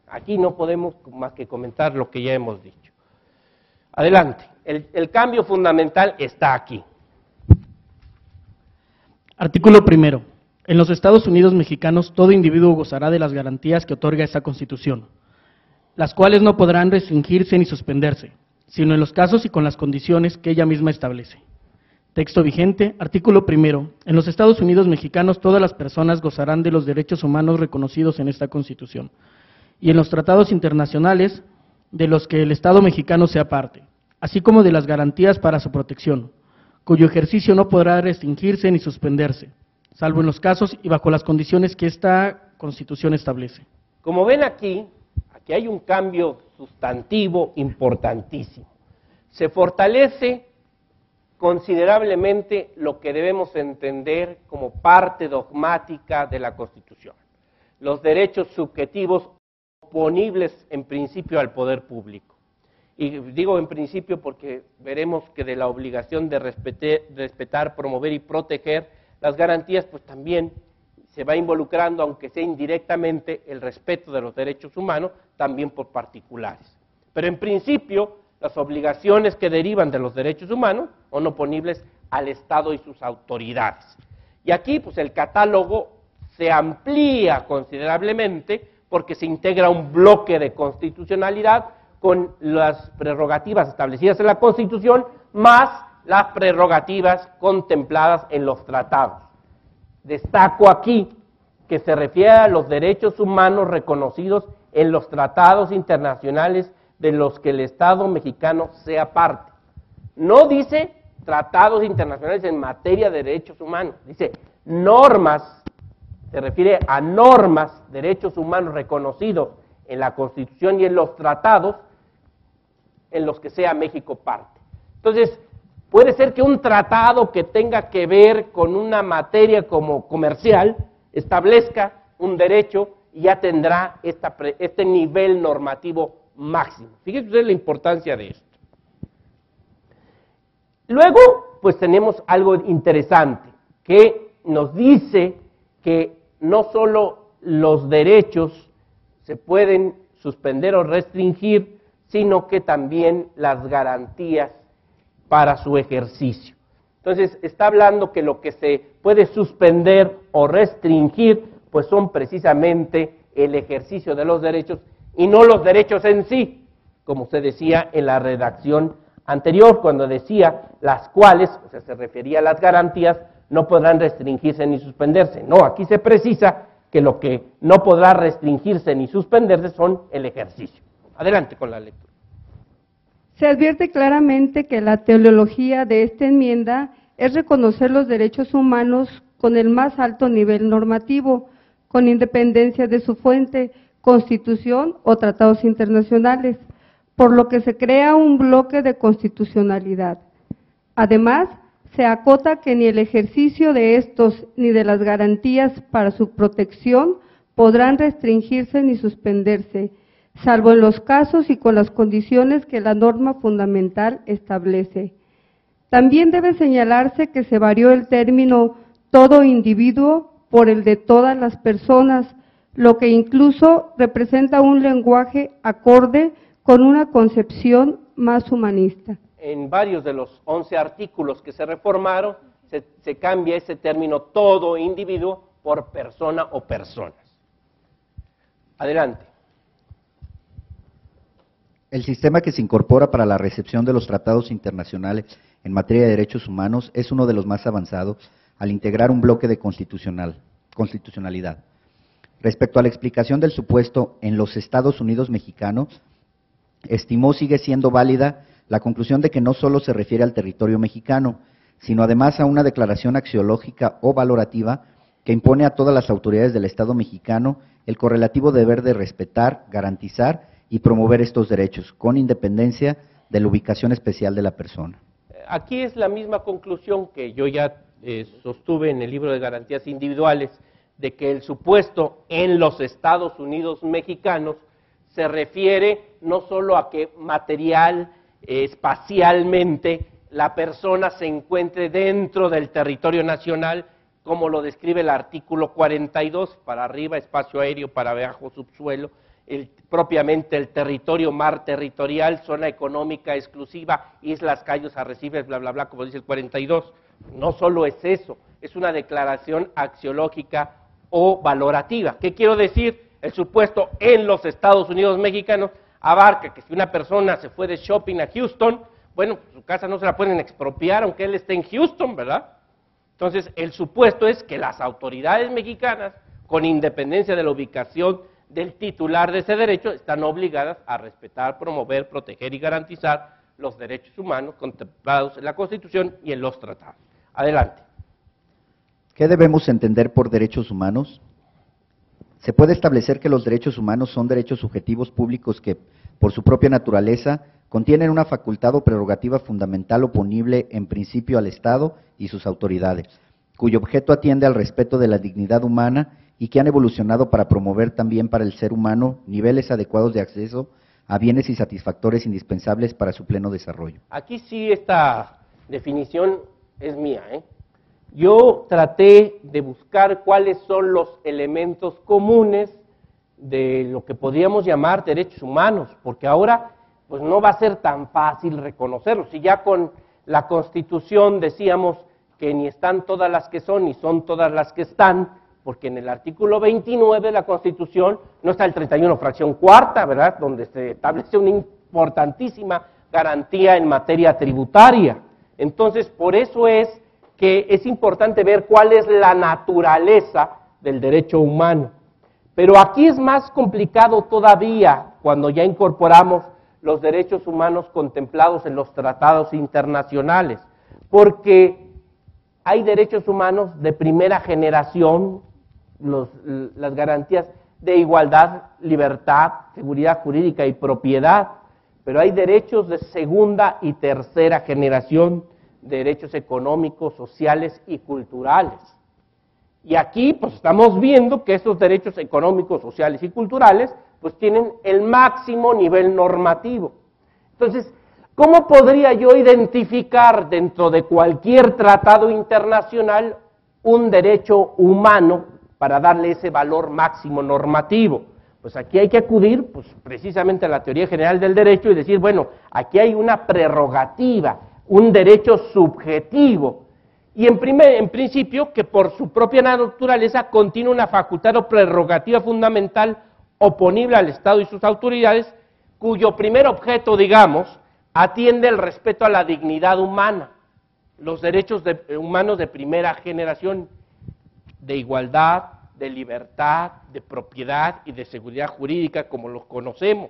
Aquí no podemos más que comentar lo que ya hemos dicho. Adelante, el cambio fundamental está aquí. Artículo primero. En los Estados Unidos mexicanos, todo individuo gozará de las garantías que otorga esta Constitución, las cuales no podrán restringirse ni suspenderse, sino en los casos y con las condiciones que ella misma establece. Texto vigente, artículo primero. En los Estados Unidos mexicanos, todas las personas gozarán de los derechos humanos reconocidos en esta Constitución y en los tratados internacionales de los que el Estado mexicano sea parte, así como de las garantías para su protección, cuyo ejercicio no podrá restringirse ni suspenderse, salvo en los casos y bajo las condiciones que esta Constitución establece. Como ven aquí hay un cambio sustantivo importantísimo. Se fortalece considerablemente lo que debemos entender como parte dogmática de la Constitución, los derechos subjetivos oponibles en principio al poder público. Y digo en principio porque veremos que de la obligación de respetar, promover y proteger las garantías, pues también se va involucrando, aunque sea indirectamente, el respeto de los derechos humanos, también por particulares. Pero en principio, las obligaciones que derivan de los derechos humanos son oponibles al Estado y sus autoridades. Y aquí, pues el catálogo se amplía considerablemente porque se integra un bloque de constitucionalidad con las prerrogativas establecidas en la Constitución, más las prerrogativas contempladas en los tratados. Destaco aquí que se refiere a los derechos humanos reconocidos en los tratados internacionales de los que el Estado mexicano sea parte. No dice tratados internacionales en materia de derechos humanos, dice normas, se refiere a normas, derechos humanos reconocidos en la Constitución y en los tratados en los que sea México parte. Entonces, puede ser que un tratado que tenga que ver con una materia como comercial establezca un derecho y ya tendrá este nivel normativo máximo. Fíjense ustedes la importancia de esto. Luego, pues tenemos algo interesante que nos dice que no solo los derechos se pueden suspender o restringir, sino que también las garantías para su ejercicio. Entonces, está hablando que lo que se puede suspender o restringir, pues son precisamente el ejercicio de los derechos y no los derechos en sí, como se decía en la redacción anterior, cuando decía las cuales, o sea, se refería a las garantías, no podrán restringirse ni suspenderse. No, aquí se precisa que lo que no podrá restringirse ni suspenderse son el ejercicio. Adelante con la lectura. Se advierte claramente que la teleología de esta enmienda es reconocer los derechos humanos con el más alto nivel normativo, con independencia de su fuente, Constitución o tratados internacionales, por lo que se crea un bloque de constitucionalidad. Además, se acota que ni el ejercicio de estos ni de las garantías para su protección podrán restringirse ni suspenderse, salvo en los casos y con las condiciones que la norma fundamental establece. También debe señalarse que se varió el término todo individuo por el de todas las personas, lo que incluso representa un lenguaje acorde con una concepción más humanista. En varios de los 11 artículos que se reformaron, se cambia ese término todo individuo por persona o personas. Adelante. El sistema que se incorpora para la recepción de los tratados internacionales en materia de derechos humanos es uno de los más avanzados al integrar un bloque de constitucionalidad. Respecto a la explicación del supuesto en los Estados Unidos mexicanos, estimó sigue siendo válida la conclusión de que no solo se refiere al territorio mexicano, sino además a una declaración axiológica o valorativa que impone a todas las autoridades del Estado mexicano el correlativo deber de respetar, garantizar y promover estos derechos, con independencia de la ubicación especial de la persona. Aquí es la misma conclusión que yo ya sostuve en el libro de garantías individuales, de que el supuesto en los Estados Unidos mexicanos se refiere no solo a que material, espacialmente, la persona se encuentre dentro del territorio nacional, como lo describe el artículo 42, para arriba espacio aéreo, para abajo subsuelo, propiamente el territorio, mar territorial, zona económica exclusiva, islas, cayos, arrecifes, bla, bla, bla, como dice el 42. No solo es eso, es una declaración axiológica o valorativa. ¿Qué quiero decir? El supuesto en los Estados Unidos mexicanos abarca que si una persona se fue de shopping a Houston, bueno, su casa no se la pueden expropiar aunque él esté en Houston, ¿verdad? Entonces, el supuesto es que las autoridades mexicanas, con independencia de la ubicación del titular de ese derecho, están obligadas a respetar, promover, proteger y garantizar los derechos humanos contemplados en la Constitución y en los tratados. Adelante. ¿Qué debemos entender por derechos humanos? Se puede establecer que los derechos humanos son derechos subjetivos públicos que, por su propia naturaleza, contienen una facultad o prerrogativa fundamental oponible en principio al Estado y sus autoridades, cuyo objeto atiende al respeto de la dignidad humana y que han evolucionado para promover también para el ser humano niveles adecuados de acceso a bienes y satisfactores indispensables para su pleno desarrollo. Aquí sí esta definición es mía, Yo traté de buscar cuáles son los elementos comunes de lo que podríamos llamar derechos humanos, porque ahora pues no va a ser tan fácil reconocerlos. Si ya con la Constitución decíamos que ni están todas las que son, ni son todas las que están, porque en el artículo 29 de la Constitución no está el 31 fracción cuarta, ¿verdad?, donde se establece una importantísima garantía en materia tributaria. Entonces, por eso es que es importante ver cuál es la naturaleza del derecho humano. Pero aquí es más complicado todavía cuando ya incorporamos los derechos humanos contemplados en los tratados internacionales, porque hay derechos humanos de primera generación, las garantías de igualdad, libertad, seguridad jurídica y propiedad, pero hay derechos de segunda y tercera generación, derechos económicos, sociales y culturales. Y aquí pues estamos viendo que esos derechos económicos, sociales y culturales pues tienen el máximo nivel normativo. Entonces, ¿cómo podría yo identificar dentro de cualquier tratado internacional un derecho humano para darle ese valor máximo normativo? Pues aquí hay que acudir pues precisamente a la teoría general del derecho y decir, bueno, aquí hay una prerrogativa, un derecho subjetivo, y en principio que por su propia naturaleza contiene una facultad o prerrogativa fundamental oponible al Estado y sus autoridades, cuyo primer objeto, digamos, atiende el respeto a la dignidad humana, los derechos humanos de primera generación, de igualdad, de libertad, de propiedad y de seguridad jurídica como los conocemos,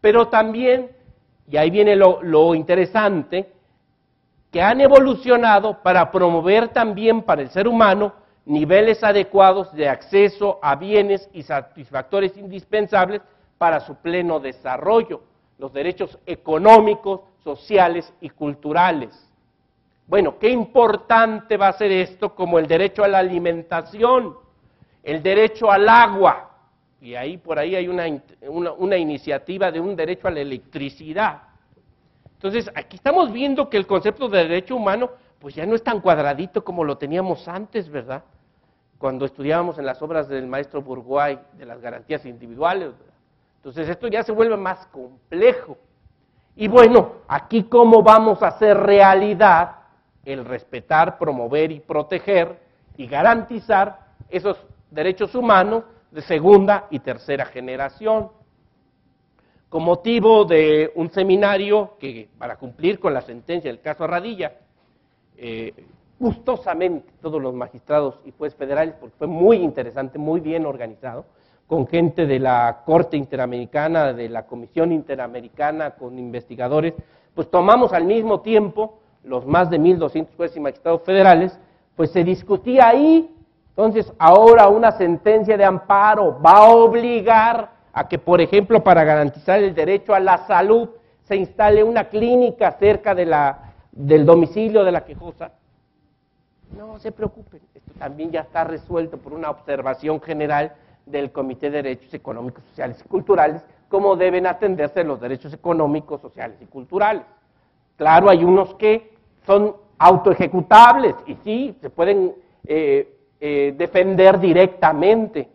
pero también, y ahí viene lo interesante, que han evolucionado para promover también para el ser humano niveles adecuados de acceso a bienes y satisfactores indispensables para su pleno desarrollo, los derechos económicos, sociales y culturales. Bueno, qué importante va a ser esto como el derecho a la alimentación, el derecho al agua, y ahí por ahí hay una iniciativa de un derecho a la electricidad. Entonces, aquí estamos viendo que el concepto de derecho humano, pues ya no es tan cuadradito como lo teníamos antes, ¿verdad? Cuando estudiábamos en las obras del maestro Bourgois de las garantías individuales, ¿verdad? Entonces, esto ya se vuelve más complejo. Y bueno, aquí cómo vamos a hacer realidad el respetar, promover y proteger y garantizar esos derechos humanos de segunda y tercera generación. Con motivo de un seminario que, para cumplir con la sentencia del caso Radilla, gustosamente todos los magistrados y jueces federales, porque fue muy interesante, muy bien organizado, con gente de la Corte Interamericana, de la Comisión Interamericana, con investigadores, pues tomamos al mismo tiempo, los más de 1.200 jueces y magistrados federales, pues se discutía ahí. Entonces, ahora una sentencia de amparo va a obligar a que, por ejemplo, para garantizar el derecho a la salud, se instale una clínica cerca del domicilio de la quejosa. No se preocupen, esto también ya está resuelto por una observación general del Comité de Derechos Económicos, Sociales y Culturales, cómo deben atenderse los derechos económicos, sociales y culturales. Claro, hay unos que son autoejecutables y sí, se pueden defender directamente.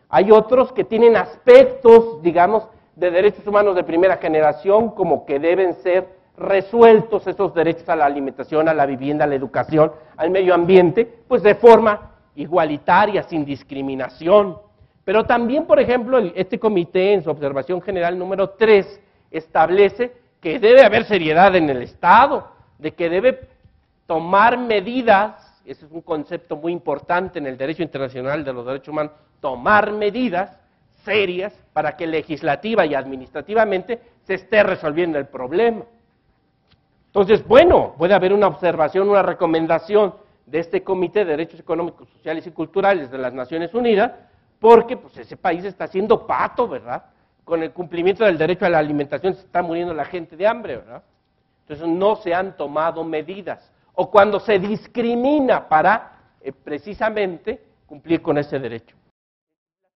Hay otros que tienen aspectos, digamos, de derechos humanos de primera generación, como que deben ser resueltos esos derechos a la alimentación, a la vivienda, a la educación, al medio ambiente, pues de forma igualitaria, sin discriminación. Pero también, por ejemplo, este comité en su observación general número 3 establece que debe haber seriedad en el Estado, de que debe tomar medidas, ese es un concepto muy importante en el derecho internacional de los derechos humanos, tomar medidas serias para que legislativa y administrativamente se esté resolviendo el problema. Entonces, bueno, puede haber una observación, una recomendación de este Comité de Derechos Económicos, Sociales y Culturales de las Naciones Unidas, porque pues, ese país está haciendo pato, ¿verdad? Con el cumplimiento del derecho a la alimentación se está muriendo la gente de hambre, ¿verdad? Entonces no se han tomado medidas. O cuando se discrimina para precisamente cumplir con ese derecho.